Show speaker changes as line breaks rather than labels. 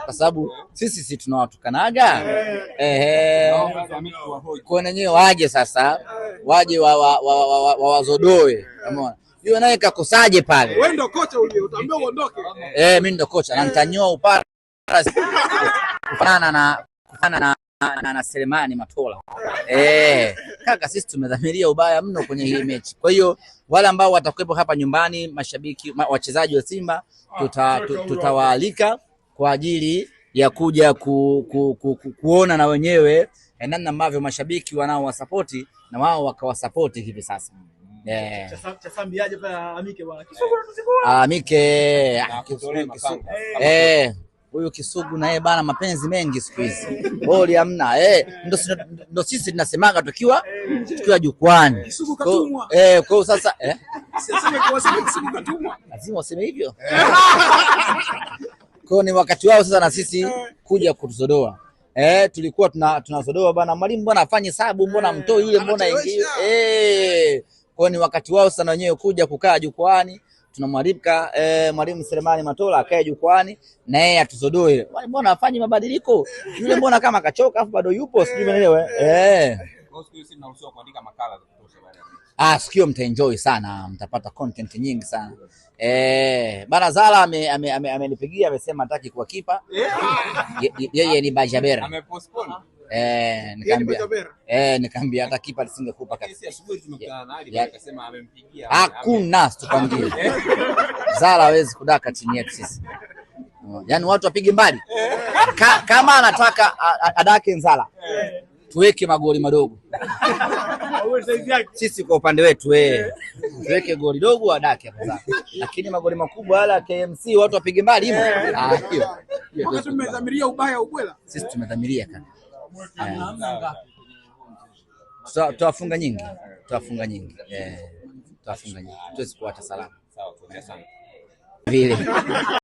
Kwa sababu sisi tunawatukanaga kwa wenyewe waje sasa, waje wazodoe. Umeona yule naye kakosaje pale?
Wewe ndio kocha ule, utaambia uondoke.
Mimi ndio kocha na nitanyoa upara kufana na Selemani Matola. Kaka, sisi tumedhamiria ubaya mno kwenye hii mechi. Kwa hiyo wale ambao watakuwepo hapa nyumbani, mashabiki, wachezaji wa Simba, tutawaalika kwa ajili ya kuja kuona na wenyewe namna ambavyo mashabiki wanaowasapoti na wao wakawasapoti hivi sasa.
Chasambiaje pale Amike bwana.
Huyu Kisugu naye bana, mapenzi mengi siku hizi. Boli hamna. Ndio sisi tunasemaga tukiwa jukwani.
Kisugu katumwa.
Kwa hiyo sasa
Kisugu katumwa.
Lazima waseme hivyo. Kwa ni wakati wao sasa na sisi kuja kutuzodoa. Tulikuwa tunazodoa bana, mwalimu mbona afanye hesabu, mbona mtoi yule, mbona ingie. Kwa ni wakati wao sasa na wenyewe kuja kukaa jukwani. Tunamwalika mwalimu Selemani Matola akae jukwani na yeye atuzodoe. Mbona afanye mabadiliko? Yule mbona kama kachoka afu bado yupo, sijui umeelewa. Sikio mtaenjoy sana, mtapata content nyingi sana. Bana Zala amenipigia amesema hataki kuwa kipa. Yeye ni Bajabera.
Amepostpone.
Nikamwambia hata kipa nisingekupa kabisa.
Sisi asubuhi tumekutana na Ali akasema amempigia.
Hakuna tukwambie. Zala hawezi kudaka chini yetu sisi. Yaani watu wapige mbali. Kama anataka adake Zala, tuweke magoli madogo. Sisi kwa upande wetu tuweke goli dogo adake hapo Zala. Lakini magoli makubwa wala KMC watu wapige mbali hivyo. Hiyo.
Wakati tumedhamiria ubaya ubwela.
Sisi tumedhamiria kana. Tutawafunga nyingi. Tutawafunga nyingi. Tuwezi kuacha salama. Sawa, asante. Vile